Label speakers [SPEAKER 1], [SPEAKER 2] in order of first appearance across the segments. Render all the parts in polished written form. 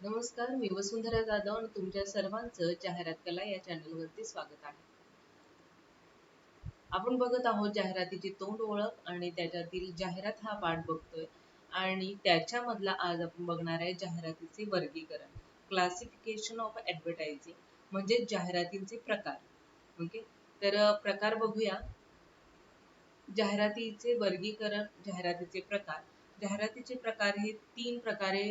[SPEAKER 1] नमस्कार, मी वसुंधरा जाधव आणि तुमच्या सर्वांचं जाहिरात कला या चॅनलवरती स्वागत आहे. आपण बघत आहोत जाहिरातीची तोंड ओळख आणि त्याच्यातील जाहिरात हा पाठ बघतोय आणि त्याच्यामधला आज आपण बघणार आहे जाहिरातीचे वर्गीकरण, क्लासिफिकेशन ऑफ ऍडव्हर्टायझिंग म्हणजे जाहिरातींचे प्रकार. ओके, तर प्रकार बघूया. जाहिरातीचे वर्गीकरण, जाहिरातीचे प्रकार. जाहिरातीचे प्रकार हे 3 प्रकारे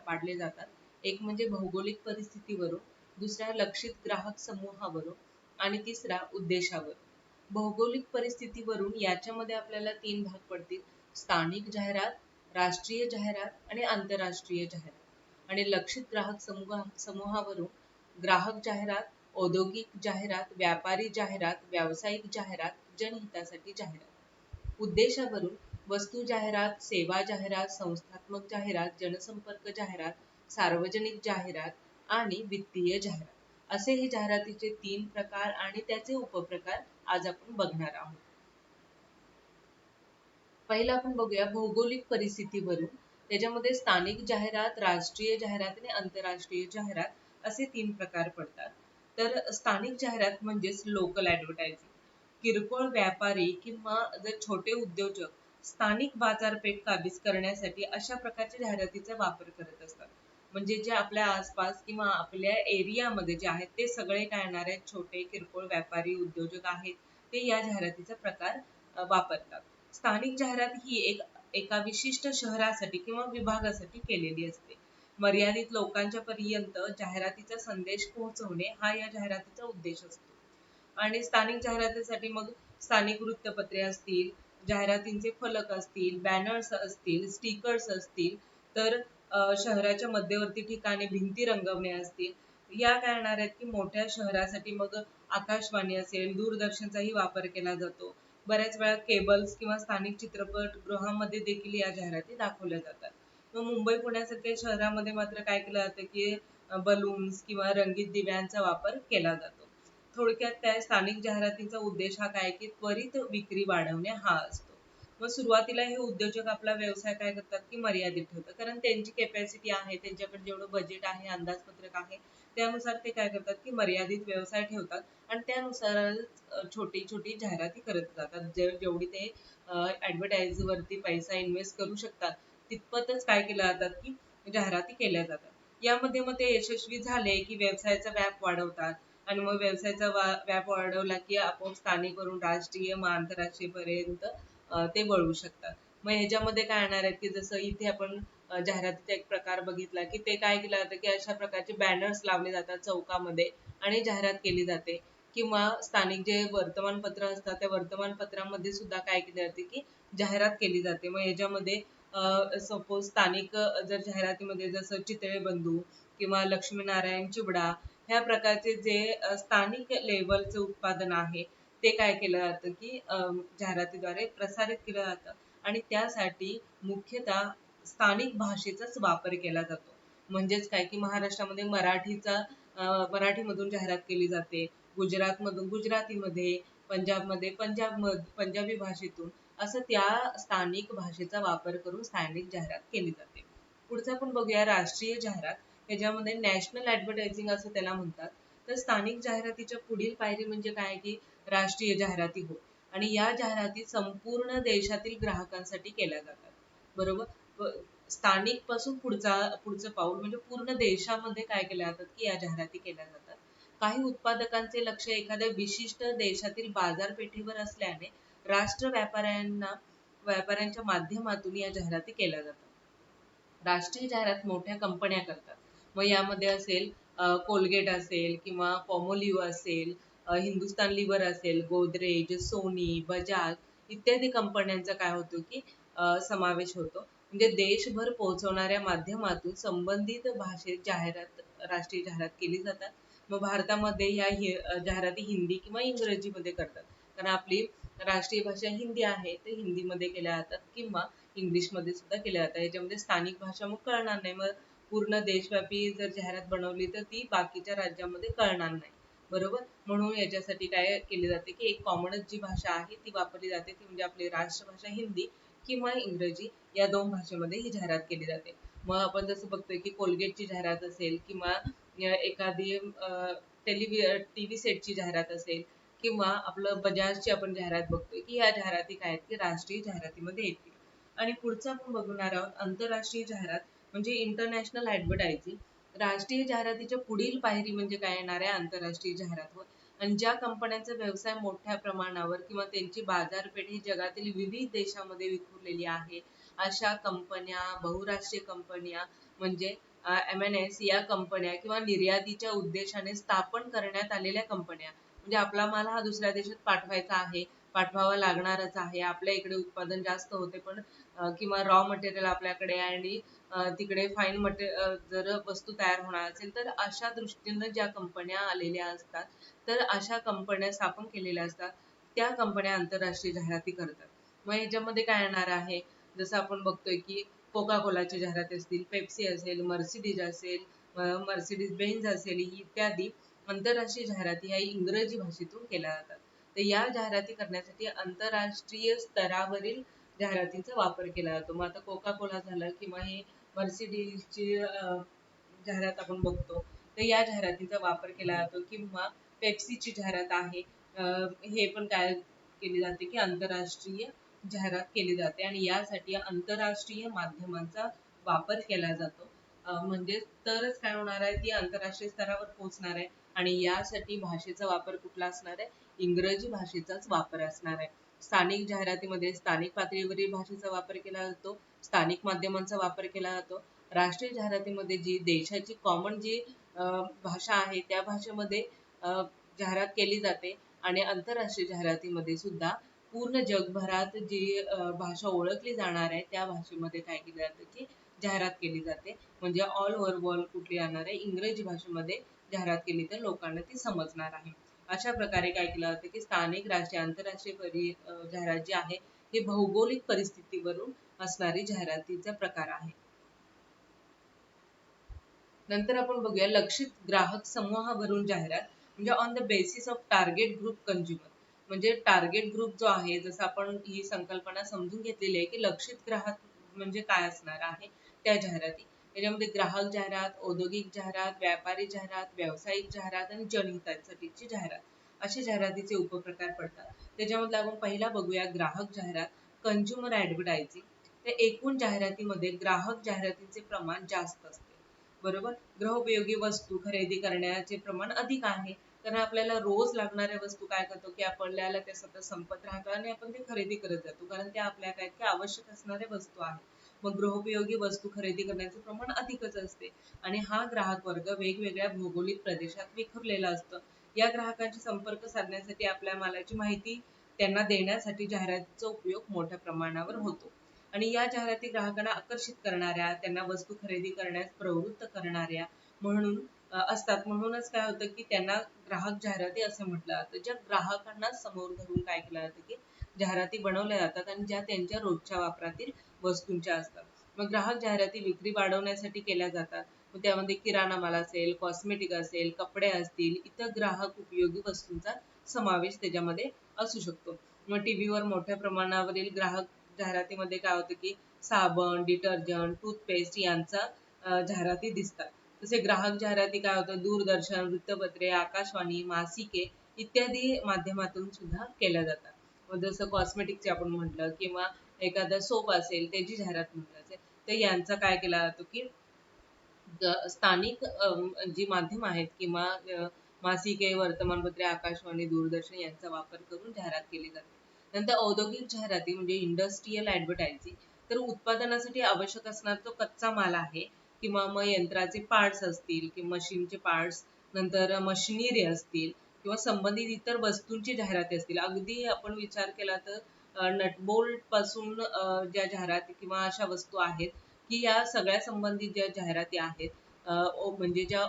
[SPEAKER 1] पाडले जातात. एक म्हणजे भौगोलिक परिस्थितीवरून, दुसरा लक्षित ग्राहक समूहावरून आणि तिसरा उद्देशावर. भौगोलिक परिस्थितीवरून याच्यामध्ये आपल्याला 3 भाग पडतील: स्थानिक जाहिरात, राष्ट्रीय जाहिरात आणि आंतरराष्ट्रीय जाहिरात. आणि लक्षित ग्राहक समूहावरून ग्राहक जाहिरात, औद्योगिक जाहिरात, व्यापारी जाहिरात, व्यावसायिक जाहिरात, जनहितासाठी जाहिरात. उद्देशावरून वस्तू जाहिरात, सेवा जाहिरात, संस्थात्मक जाहिरात, जनसंपर्क जाहिरात, सार्वजनिक जाहिरात आणि वित्तीय जाहिरात. असे हे जाहिरातीचे 3 प्रकार आणि त्याचे उपप्रकार आज आपण बघणार आहोत. पहिला आपण बघूया भौगोलिक परिस्थितीवरून. त्याच्यामध्ये स्थानिक जाहिरात, राष्ट्रीय जाहिरात आणि आंतरराष्ट्रीय जाहिरात असे 3 प्रकार पडतात. तर स्थानिक जाहिरात म्हणजेच लोकल ऍडव्हर्टायझिंग. किरकोळ व्यापारी किंवा जर छोटे उद्योजक स्थानिक बाजारपेठ काबीज करण्यासाठी अशा प्रकारच्या जाहिरातीचा वापर करत असतात. म्हणजे जे आपल्या आसपास किंवा आपल्या एरियामध्ये जे आहेत ते सगळे काय येणार आहेत, छोटे किरकोळ व्यापारी उद्योजक आहेत, ते या जाहिरातीचा प्रकार वापरतात. स्थानिक जाहिरात ही एका विशिष्ट शहरासाठी किंवा विभागासाठी केलेली असते. मर्यादित लोकांच्या पर्यंत जाहिरातीचा संदेश पोहोचवणे हा या जाहिरातीचा उद्देश असतो. आणि स्थानिक जाहिरातीसाठी मग स्थानिक वृत्तपत्रे असतील, जाहिरातींचे फलक असतील, बॅनर्स असतील, स्टिकर्स असतील, तर शहराच्या मध्यवर्ती ठिकाणी भिंती रंगवणे असतील. या काय येणार आहेत की मोठ्या शहरासाठी मग आकाशवाणी असेल, दूरदर्शनचाही वापर केला जातो. बऱ्याच वेळा केबल्स किंवा स्थानिक चित्रपट गृहामध्ये देखील या जाहिराती दाखवल्या जातात. मग मुंबई पुण्यासारख्या शहरामध्ये मात्र काय केलं जातं की बलून्स किंवा रंगीत दिव्यांचा वापर केला जातो. थोडक्यात त्या स्थानिक जाहिरातीचा उद्देश हा काय की त्वरित विक्री वाढवणे हा असतो. मग सुरुवातीला हे उद्योजक आपला व्यवसाय काय करतात की मर्यादित ठेवतात, कारण त्यांची कॅपॅसिटी आहे, त्यांच्याकडे जेवढं बजेट आहे, अंदाजपत्रक आहे, त्यानुसार ते काय करतात की मर्यादित व्यवसाय ठेवतात आणि त्यानुसार छोटी छोटी जाहिराती करत जातात. जेवढी ते ऍडव्हर्टाइज वरती पैसा इन्व्हेस्ट करू शकतात तितपतच काय केलं जातात की जाहिराती केल्या जातात. यामध्ये मग ते यशस्वी झाले की व्यवसायाचा व्याप वाढवतात आणि मग व्यवसायाचा व्याप वाढवला की आपोआप स्थानिकवरून राष्ट्रीय मग आंतरराष्ट्रीय पर्यंत ते वळू शकतात. मग ह्याच्यामध्ये काय येणार आहे की जसं इथे आपण जाहिरातीचा एक प्रकार बघितला की ते काय केलं जातं की अशा प्रकारचे बॅनर्स लावले जातात चौकामध्ये आणि जाहिरात केली जाते. किंवा स्थानिक जे वर्तमानपत्र असतात त्या वर्तमानपत्रामध्ये सुद्धा काय केले जाते की जाहिरात केली जाते. मग याच्यामध्ये सपोज स्थानिक जर जाहिरातीमध्ये जसं चितळे बंधू किंवा लक्ष्मीनारायण चिवडा ह्या प्रकारचे जे स्थानिक लेवलचं उत्पादन आहे ते काय केलं जातं की जाहिरातीद्वारे प्रसारित केलं जातं आणि त्यासाठी मुख्यतः स्थानिक भाषेचाच वापर केला जातो. म्हणजेच काय की महाराष्ट्रामध्ये मराठीमधून जाहिरात केली जाते, गुजरातमधून गुजरातीमध्ये, पंजाबमध्ये पंजाबी भाषेतून, असं त्या स्थानिक भाषेचा वापर करून स्थानिक जाहिरात केली जाते. पुढचं आपण बघूया राष्ट्रीय जाहिरात. ह्याच्यामध्ये नॅशनल ऍडव्हर्टायझिंग असं त्याला म्हणतात. तर स्थानिक जाहिरातीच्या पुढील पायरी म्हणजे काय की राष्ट्रीय जाहिराती होय. आणि या जाहिराती संपूर्ण देशातील ग्राहकांसाठी केल्या जातात. बरोबर. स्थानिक पासून पुढचं पाऊल म्हणजे पूर्ण देशामध्ये काय केल्या जातात की या जाहिराती केल्या जातात. काही उत्पादकांचे लक्ष एखाद्या विशिष्ट देशातील बाजारपेठेवर असल्याने राष्ट्र व्यापाऱ्यांच्या माध्यमातून या जाहिराती केल्या जातात. राष्ट्रीय जाहिरात मोठ्या कंपन्या करतात. मग यामध्ये असेल कोलगेट असेल किंवा पॉमोलिव्ह असेल, हिंदुस्तान लिव्हर असेल, गोदरेज, सोनी, बजाज इत्यादी कंपन्यांचा काय होतो की समावेश होतो. म्हणजे देशभर पोहोचवणाऱ्या माध्यमातून संबंधित भाषेत राष्ट्रीय जाहिरात केली जातात. मग भारतामध्ये या जाहिराती हिंदी किंवा इंग्रजीमध्ये करतात, कारण आपली राष्ट्रीय भाषा हिंदी आहे, ते हिंदीमध्ये केल्या जातात किंवा इंग्लिशमध्ये सुद्धा केल्या जातात. याच्यामध्ये स्थानिक भाषा मग कळणार नाही. मग पूर्ण देशव्यापी जर जाहिरात बनवली तर ती बाकीच्या राज्यामध्ये कळणार नाही. बरोबर. म्हणून याच्यासाठी काय केले जाते की एक कॉमनच जी भाषा आहे ती वापरली जाते, ती म्हणजे आपली राष्ट्रभाषा हिंदी किंवा इंग्रजी या दोन भाषेमध्ये ही जाहिरात केली जाते. मग आपण जसं बघतोय की कोलगेटची जाहिरात असेल किंवा एखादी टीव्ही सेटची जाहिरात असेल किंवा आपलं बजाजची आपण जाहिरात बघतोय की या जाहिराती काय आहेत की राष्ट्रीय जाहिरातीमध्ये येतील. आणि पुढचं आपण बघणार आहोत आंतरराष्ट्रीय जाहिरात म्हणजे इंटरनॅशनल ऍडव्हर्टायझिंग. राष्ट्रीय जाहिरातीच्या पुढील पायरी म्हणजे काय येणार आहे आंतरराष्ट्रीय जाहिरात होय. आणि ज्या कंपन्यांचा व्यवसाय मोठ्या प्रमाणावर किंवा त्यांची बाजारपेठ ही जगातील विविध देशामध्ये विखुरलेली आहे अशा कंपन्या, बहुराष्ट्रीय कंपन्या म्हणजे MNS या कंपन्या किंवा निर्यातीच्या उद्देशाने स्थापन करण्यात आलेल्या कंपन्या, म्हणजे आपला माल हा दुसऱ्या देशात पाठवायचा आहे, पाठवावा लागणारच आहे, आपल्या इकडे उत्पादन जास्त होते पण किंवा रॉ मटेरियल आपल्याकडे आणि तिकडे फाईन मटेरियल जर वस्तू तयार होणार असेल तर अशा दृष्टीनं ज्या कंपन्या आलेल्या असतात तर अशा कंपन्या स्थापन केलेल्या असतात त्या कंपन्या आंतरराष्ट्रीय जाहिराती करतात. मग याच्यामध्ये काय येणार आहे, जसं आपण बघतोय की कोका कोलाची जाहिरात असतील, पेप्सी असेल, मर्सिडीज असेल, मर्सिडीज बेन्झ असेल इत्यादी आंतरराष्ट्रीय जाहिराती ह्या इंग्रजी भाषेतून केल्या जातात. तर या जाहिराती करण्यासाठी आंतरराष्ट्रीय स्तरावरील जाहिरातींचा वापर केला जातो. मग आता कोका कोला झालं किंवा हे मर्सिडीजची जाहिरात आपण बघतो तर या जाहिरातीचा वापर केला जातो किंवा पेप्सीची जाहिरात आहे हे पण काय केली जाते की आंतरराष्ट्रीय जाहिरात केली जाते आणि यासाठी आंतरराष्ट्रीय माध्यमांचा वापर केला जातो. म्हणजे तरच काय होणार आहे ती आंतरराष्ट्रीय स्तरावर पोहोचणार आहे आणि यासाठी भाषेचा वापर कुठला असणार आहे, इंग्रजी भाषेचाच वापर असणार आहे. स्थानिक जाहिरातीमध्ये स्थानिक पातळीवरील भाषेचा वापर केला जातो, स्थानिक माध्यमांचा वापर केला जातो. राष्ट्रीय जाहिरातीमध्ये जी देशाची कॉमन जी भाषा आहे त्या भाषेमध्ये जाहिरात केली जाते आणि आंतरराष्ट्रीय जाहिरातीमध्ये सुद्धा पूर्ण जगभरात जी भाषा ओळखली जाणार आहे त्या भाषेमध्ये काय केलं जातं की जाहिरात केली जाते. म्हणजे ऑल ओव्हर वर्ल्ड कुठली येणार आहे, इंग्रजी भाषेमध्ये जाहिरात केली तर लोकांना ती समजणार आहे. अशा प्रकारे काय केलं जातं की स्थानिक, राष्ट्रीय, आंतरराष्ट्रीय जाहिरात जी आहे हे भौगोलिक परिस्थितीवरून असणारी जाहिरातीचा प्रकार आहे. नंतर आपण बघूया लक्षित ग्राहक समूहावरून जाहिरात म्हणजे on the basis of target group consumer. म्हणजे टार्गेट ग्रुप जो आहे, जसं आपण ही संकल्पना समजून घेतलेली आहे की लक्षित ग्राहक म्हणजे काय असणार आहे त्या जाहिराती. त्याच्यामध्ये ग्राहक जाहिरात, औद्योगिक जाहिरात, व्यापारी जाहिरात, व्यावसायिक जाहिरात आणि जनहितासाठीची जाहिरात असे जाहिरातीचे उपप्रकार पडतात. त्याच्यामध्ये आपण पहिला बघूया ग्राहक जाहिरात, कंझ्युमर ऍडव्हर्टायझिंग. तर एकूण जाहिरातीमध्ये ग्राहक जाहिरातीचे प्रमाण जास्त असते. बरोबर. गृहोपयोगी वस्तू खरेदी करण्याचे प्रमाण अधिक आहे, कारण आपल्याला रोज लागणाऱ्या वस्तू काय करतो की आपल्याला त्या सतत संपत राहतात आणि आपण ते खरेदी करत जातो कारण त्या आपल्या काय की आवश्यक असणाऱ्या वस्तू आहेत. मग गृहोपयोगी वस्तू खरेदी करण्याचे प्रमाण अधिकच असते आणि हा ग्राहक वर्ग वेगवेगळ्या भौगोलिक प्रदेशात विखुरलेला असतो. या ग्राहकांशी संपर्क साधण्यासाठी आपल्या मालाची माहिती त्यांना देण्यासाठी जाहिरातीचा उपयोग मोठ्या प्रमाणावर होतो. आणि या जाहिराती ग्राहकांना आकर्षित करणाऱ्या, त्यांना वस्तू खरेदी करण्यास प्रवृत्त करणाऱ्या म्हणून असतात. म्हणूनच काय होतं की त्यांना ग्राहक जाहिराती असं म्हटलं जातं. ज्या ग्राहकांना समोर धरून काय केलं जातं की जाहिराती बनवल्या जातात आणि ज्या त्यांच्या रोजच्या वापरातील वस्तूंच्या असतात. मग ग्राहक जाहिराती विक्री वाढवण्यासाठी केल्या जातात. मग त्यामध्ये किराणा माल असेल, कॉस्मेटिक असेल, कपडे असतील, इतर ग्राहक उपयोगी वस्तूंचा समावेश त्याच्यामध्ये असू शकतो. मग टीव्हीवर मोठ्या प्रमाणावरील ग्राहक जाहिरातीमध्ये काय होतं की साबण, डिटर्जंट, टूथपेस्ट यांचा जाहिराती दिसतात. तसे ग्राहक जाहिराती काय होतं दूरदर्शन, वृत्तपत्रे, आकाशवाणी, मासिके इत्यादी माध्यमातून सुद्धा केल्या जातात. जसं कॉस्मेटिकचे आपण म्हटलं किंवा एखादा सोप असेल त्याची जाहिरात म्हटलं असेल तर यांचा काय केला जातो की स्थानिक जी माध्यम आहेत किंवा मासिके, वर्तमानपत्रे, आकाशवाणी, दूरदर्शन यांचा वापर करून जाहिरात केली जाते. नंतर औद्योगिक जाहिराती म्हणजे इंडस्ट्रियल ऍडव्हर्टायझिंग. तर उत्पादनासाठी आवश्यक असणारा जो कच्चा माल आहे किंवा मग यंत्राचे पार्ट्स असतील किंवा मशीनचे पार्ट्स, नंतर मशिनरी असतील किंवा संबंधित इतर वस्तूंची जाहिराती असतील. अगदी आपण विचार केला तर नटबोल्ट पासून ज्या जाहिराती किंवा अशा वस्तू आहेत की या सगळ्या संबंधित ज्या जाहिराती आहेत म्हणजे ज्या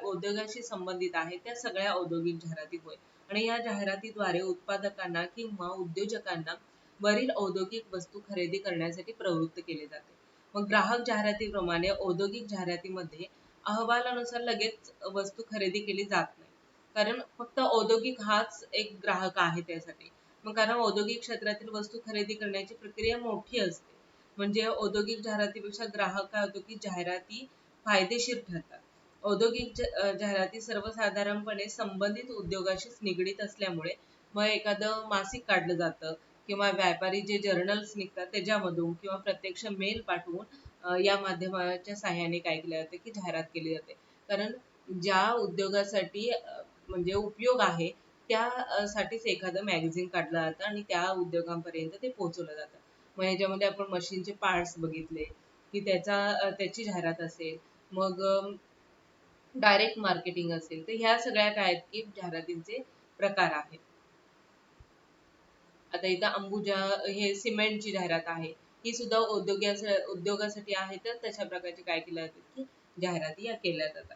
[SPEAKER 1] उद्योगाशी संबंधित आहेत त्या सगळ्या औद्योगिक जाहिराती होय. आणि या जाहिरातीद्वारे उत्पादकांना किंवा उद्योजकांना वरील औद्योगिक वस्तू खरेदी करण्यासाठी प्रवृत्त केले जाते. मग ग्राहक जाहिरातीप्रमाणे औद्योगिक जाहिरातीमध्ये अहवालानुसार लगेच वस्तू खरेदी केली जात नाही. कारण फक्त औद्योगिक हाच एक ग्राहक आहे त्यासाठी. मग कारण औद्योगिक क्षेत्रातील वस्तू खरेदी करण्याची प्रक्रिया मोठी असते. म्हणजे औद्योगिक जाहिरातीपेक्षा ग्राहक काय होतो की जाहिराती फायदेशीर ठरतात. औद्योगिक जाहिराती सर्वसाधारणपणे संबंधित उद्योगाशीच निगडीत असल्यामुळे मग एखादं मासिक काढलं जातं किंवा व्यापारी जे जर्नल्स निघतात त्याच्यामधून किंवा प्रत्यक्ष मेल पाठवून या माध्यमाच्या सहाय्याने काय केले जाते की जाहिरात केली जाते. कारण ज्या उद्योगासाठी म्हणजे उपयोग आहे त्या साठीच एखादं मॅगझिन काढलं जातं आणि त्या उद्योगांपर्यंत ते पोहोचवलं जातं. मग ह्याच्यामध्ये आपण मशीनचे पार्ट्स बघितले की त्याची जाहिरात असेल, मग डायरेक्ट मार्केटिंग असेल, तर ह्या सगळ्या काय आहेत की जाहिरातींचे प्रकार आहेत. आता इथं अंबुजा हे सिमेंटची जाहिरात आहे, ही सुद्धा उद्योगासाठी आहे. तर तशा प्रकारचे काय केल्या जातात की जाहिराती या केल्या जातात.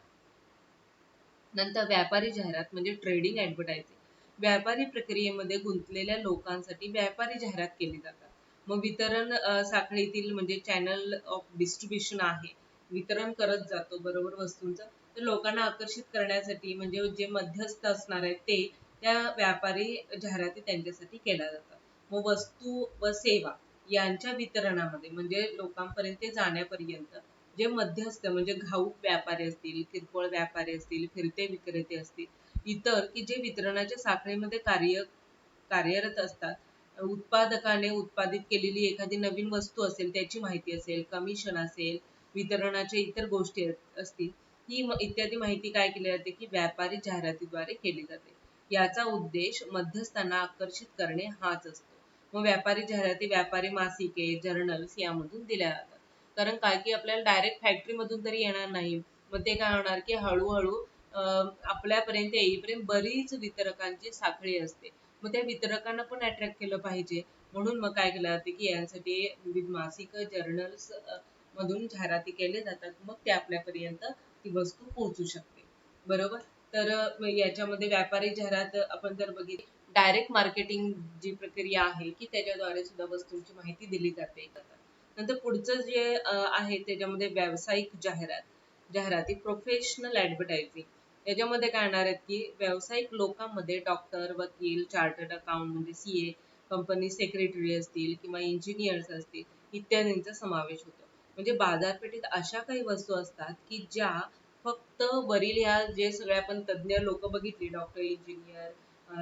[SPEAKER 1] नंतर व्यापारी जाहिरात म्हणजे ट्रेडिंग ऍडव्हर्टायझिंग. व्यापारी प्रक्रियेमध्ये गुंतलेल्या लोकांसाठी व्यापारी जाहिरात केली जातात. मग वितरण साखळीतील म्हणजे चॅनल ऑफ डिस्ट्रीब्युशन आहे, वितरण करत जातो बरोबर वस्तूंचं, तर लोकांना आकर्षित करण्यासाठी म्हणजे जे मध्यस्थ असणार आहेत ते त्या व्यापारी जाहिराती त्यांच्यासाठी केल्या जातात. मग वस्तू व सेवा यांच्या वितरणामध्ये म्हणजे लोकांपर्यंत ते जाण्यापर्यंत जे मध्यस्थ म्हणजे घाऊक व्यापारी असतील, किरकोळ व्यापारी असतील, फिरते विक्रेते असतील, इतर की जे वितरणाच्या साखळीमध्ये कार्यरत असतात. उत्पादकाने उत्पादित केलेली एखादी नवीन वस्तू असेल त्याची माहिती असेल, कमिशन असेल, वितरणाच्या इतर गोष्टी असतील, ही इत्यादी माहिती काय केली जाते की व्यापारी जाहिरातीद्वारे केली जाते. याचा उद्देश मध्यस्थांना आकर्षित करणे हाच असतो. मग व्यापारी जाहिराती व्यापारी मासिके, जर्नल्स यामधून दिल्या जातात. कारण काय की आपल्याला डायरेक्ट फॅक्टरी मधून तरी येणार नाही. मग ते काय होणार की हळूहळू आपल्यापर्यंत येईपर्यंत बरीच वितरकांची साखळी असते. मग त्या वितरकांना पण अट्रॅक्ट केलं पाहिजे, म्हणून मग काय केलं जाते की यांसाठी विविध मासिक जर्नल्स मधून जाहिराती केल्या जातात. मग ते आपल्यापर्यंत ती वस्तू पोहोचू शकते बरोबर. तर याच्यामध्ये व्यापारी जाहिरात आपण जर बघितली, डायरेक्ट मार्केटिंग जी प्रक्रिया आहे की त्याच्याद्वारे सुद्धा वस्तूंची माहिती दिली जाते. नंतर पुढचं जे आहे त्याच्यामध्ये व्यावसायिक जाहिराती प्रोफेशनल ऍडव्हर्टायझिंग. याच्यामध्ये काय येणार आहेत की व्यावसायिक लोकांमध्ये डॉक्टर, वकील, चार्टर्ड अकाउंट म्हणजे CA, कंपनी सेक्रेटरी असतील किंवा इंजिनियर्स असतील, इत्यादींचा समावेश होतो. म्हणजे बाजारपेठेत अशा काही वस्तू असतात की ज्या फक्त वरील ह्या जे सगळे आपण तज्ञ लोक बघितली, डॉक्टर, इंजिनियर,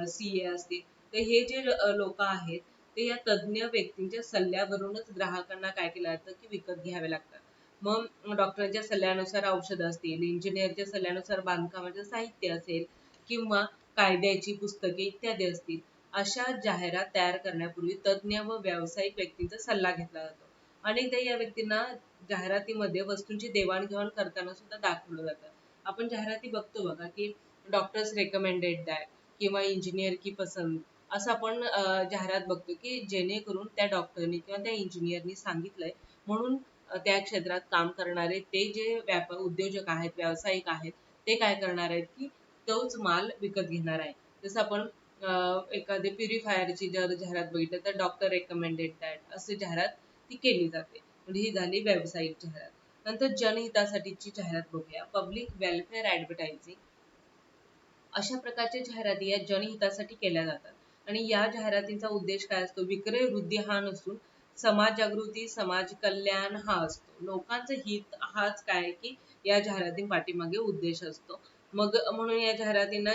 [SPEAKER 1] CA असतील, तर हे जे लोक आहेत ते या तज्ञ व्यक्तींच्या सल्ल्यावरूनच ग्राहकांना काय केलं जातं की विकत घ्यावे लागतात. मग डॉक्टरांच्या सल्ल्यानुसार औषधं असतील, इंजिनियरच्या सल्ल्यानुसार बांधकामाचं साहित्य असेल किंवा कायद्याची पुस्तके इत्यादी असतील, अशा जाहिरात तयार करण्यापूर्वी तज्ञ व व्यावसायिक व्यक्तींचा सल्ला घेतला जातो. अनेकदा या व्यक्तींना जाहिरातीमध्ये वस्तूंची देवाणघेवाण करताना सुद्धा दाखवलं जातं. आपण जाहिराती बघतो बघा की डॉक्टर्स रेकमेंडेड दॅट किंवा इंजिनियर की पसंत, असं आपण जाहिरात बघतो की जेणेकरून त्या डॉक्टरनी किंवा त्या इंजिनियरनी सांगितलंय म्हणून त्या क्षेत्रात काम करणारे ते जे उद्योजक आहेत, व्यावसायिक आहेत, ते काय करणार आहेत की तोच माल विकत घेणार आहे. जसं आपण एखादी प्युरिफायरची जर जाहिरात बघितलं तर डॉक्टर रेकमेंडेड दॅट अशी जाहिरात ती केली जाते. म्हणजे ही झाली व्यावसायिक जाहिरात. नंतर जनहितासाठीची जाहिरात बघूया, पब्लिक वेलफेअर ऍडव्हर्टायझिंग. अशा प्रकारच्या जाहिराती या जनहितासाठी केल्या जातात आणि या जाहिरातींचा उद्देश काय असतो, विक्रय वृद्धी हा नसून समाज जागृती, समाज कल्याण हा असतो. लोकांचं हित हाच काय की या जाहिराती पाठीमागे उद्देश असतो. मग म्हणून या जाहिरातींना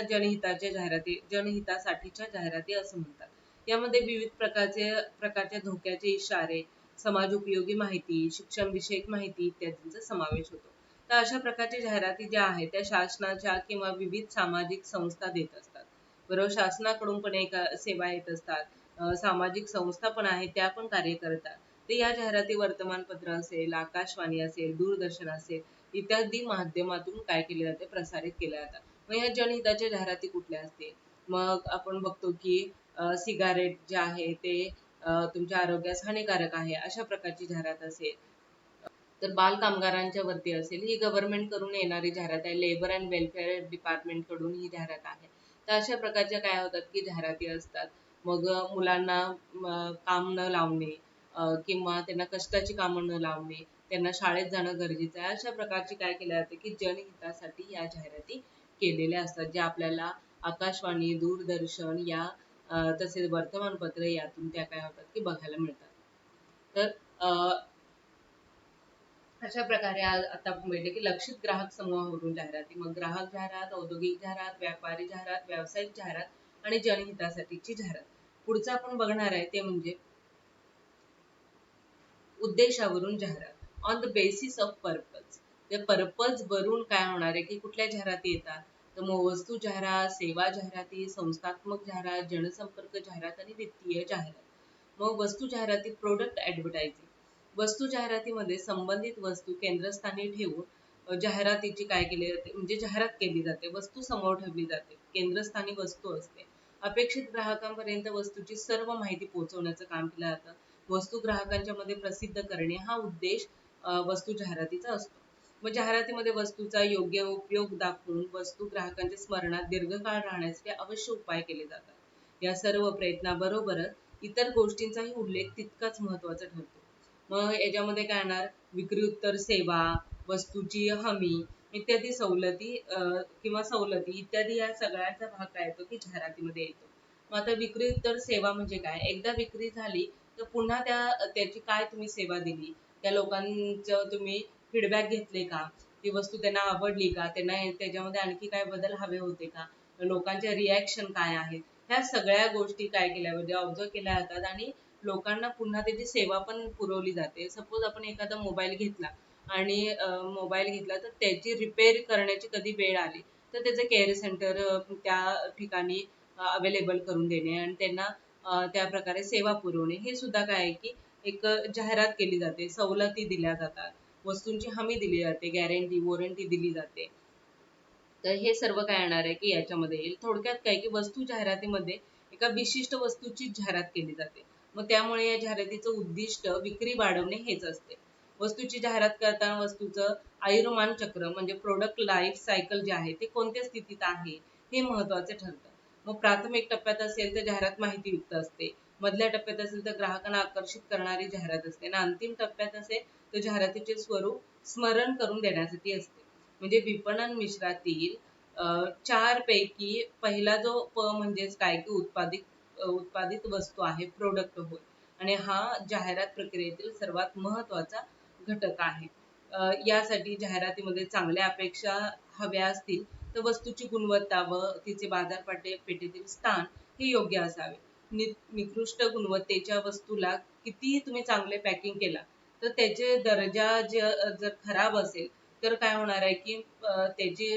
[SPEAKER 1] जनहितासाठीच्या जाहिराती असं म्हणतात. यामध्ये विविध प्रकारच्या धोक्याचे इशारे, समाज उपयोगी माहिती, शिक्षण विषयक माहिती इत्यादींचा समावेश होतो. तर अशा प्रकारच्या जाहिराती ज्या आहेत त्या शासनाच्या किंवा विविध सामाजिक संस्था देत असतात बरोबर. शासनाकडून पण एक सेवा येत असतात, सामाजिक संस्था पण आहेत त्या पण कार्य करतात. तर या जाहिराती वर्तमानपत्र असेल, आकाशवाणी असेल, दूरदर्शन असेल इत्यादी माध्यमातून काय केले जाते, प्रसारित केल्या जातात. मग या जनहिताच्या जाहिराती कुठल्या असतील, मग आपण बघतो की सिगारेट जे आहे ते तुमच्या आरोग्यास हानिकारक आहे अशा प्रकारची जाहिरात असेल. तर बाल कामगारांच्या वरती असेल, ही गव्हर्नमेंट कडून येणारी जाहिरात आहे, लेबर अँड वेलफेअर डिपार्टमेंट कडून ही जाहिरात आहे. तर अशा प्रकारच्या काय होतात की जाहिराती असतात. मग मुलांना काम न लावणे किंवा त्यांना कष्टाची कामं न लावणे, त्यांना शाळेत जाणं गरजेचं आहे, अशा प्रकारची काय केल्या जाते की जनहितासाठी या जाहिराती केलेल्या असतात, ज्या आपल्याला आकाशवाणी, दूरदर्शन या तसेच वर्तमानपत्र यातून त्या काय होतात की बघायला मिळतात. तर अशा प्रकारे आता आपण बघितलं की लक्षित ग्राहक समूहावरून जाहिराती, मग ग्राहक जाहिरात, औद्योगिक जाहिरात, व्यापारी जाहिरात, व्यावसायिक जाहिरात आणि जनहितासाठीची जाहिरात. पुढचं आपण बघणार आहे ते म्हणजे उद्देशावरून जाहिरात, on the basis of purpose. ते पर्पज वरून काय होणार आहे की कुठल्या जाहिराती येतात, तर मग वस्तू जाहिरात, सेवा जाहिराती, संस्थात्मक जाहिरात, जनसंपर्क जाहिरात आणि वित्तीय जाहिरात. मग वस्तू जाहिराती, प्रोडक्ट ऍडव्हर्टायझिंग. वस्तू जाहिरातीमध्ये संबंधित वस्तू केंद्रस्थानी ठेवून जाहिरातीची काय केली जाते म्हणजे जाहिरात केली जाते, वस्तू समोर ठेवली जाते, केंद्रस्थानी वस्तू असते. अपेक्षित ग्राहकांपर्यंत वस्तूची सर्व माहिती पोहोचवण्याचं काम केलं जातं. वस्तू ग्राहकांच्या मध्ये प्रसिद्ध करणे हा उद्देश वस्तू जाहिरातीचा असतो. मग जाहिरातीमध्ये वस्तूचा योग्य उपयोग दाखवून वस्तू ग्राहकांच्या स्मरणात दीर्घकाळ राहण्यासाठी अवश्य उपाय केले जातात. या सर्व प्रयत्नाबरोबरच इतर गोष्टींचाही उल्लेख तितकाच महत्त्वाचा ठरतो. मग याच्यामध्ये काय येणार, विक्री उत्तर सेवा, वस्तूची हमी इत्यादी सवलती किंवा सवलती इत्यादी या सगळ्याचा भाग काय येतो की जाहिरातीमध्ये येतो. मग आता विक्री उत्तर सेवा म्हणजे काय, एकदा विक्री झाली तर पुन्हा त्याची काय तुम्ही सेवा दिली, त्या लोकांचं तुम्ही फीडबॅक घेतले का, ती वस्तू त्यांना आवडली का, त्यांना त्याच्यामध्ये आणखी काय बदल हवे होते का, लोकांचे रिॲक्शन काय आहेत, ह्या सगळ्या गोष्टी काय केल्या म्हणजे ऑब्झर्व केल्या जातात आणि लोकांना पुन्हा त्याची सेवा पण पुरवली जाते. सपोज आपण एखादा मोबाईल घेतला आणि मोबाईल घेतला तर त्याची रिपेअर करण्याची कधी वेळ आली तर त्याचे केअर सेंटर त्या ठिकाणी अवेलेबल करून देणे आणि त्यांना त्या प्रकारे सेवा पुरवणे, हे सुद्धा काय आहे की एक जाहिरात केली जाते, सवलती दिल्या जातात, वस्तूंची हमी दिली जाते, गॅरंटी वॉरंटी दिली जाते. तर हे सर्व काय येणार आहे की याच्यामध्ये येईल. थोडक्यात काय की वस्तू जाहिरातीमध्ये एका विशिष्ट वस्तूची जाहिरात केली जाते. मग त्यामुळे या जाहिरातीचं उद्दिष्ट विक्री वाढवणे हेच असते. वस्तूची जाहिरात करताना वस्तूचं आयुर्मान चक्र म्हणजे प्रोडक्ट लाईफ सायकल जे आहे ते कोणत्या स्थितीत आहे हे महत्वाचे ठरतं. मग प्राथमिक टप्प्यात असेल तर जाहिरात माहितीयुक्त असते, मधल्या टप्प्यात असेल तर ग्राहकांना आकर्षित करणारी जाहिरात असते आणि अंतिम टप्प्यात असेल तर जाहिरातीचे स्वरूप स्मरण करून देण्यासाठी असते. म्हणजे विपणन मिश्रातील चार पैकी पहिला जो प म्हणजेच काय की उत्पादित वस्तू आहे, प्रोडक्ट होय, आणि हा जाहिरात प्रक्रियेतील सर्वात महत्वाचा घटक आहे. यासाठी जाहिरातीमध्ये चांगल्या अपेक्षा हव्या असतील तर वस्तूची गुणवत्ता व तिचे बाजारपेठेतील स्थान हे योग्य असावे. निकृष्ट गुणवत्तेच्या वस्तूला कितीही तुम्ही चांगले पॅकिंग केला तर त्याचे दर्जा जर खराब असेल तर काय होणार आहे की त्याची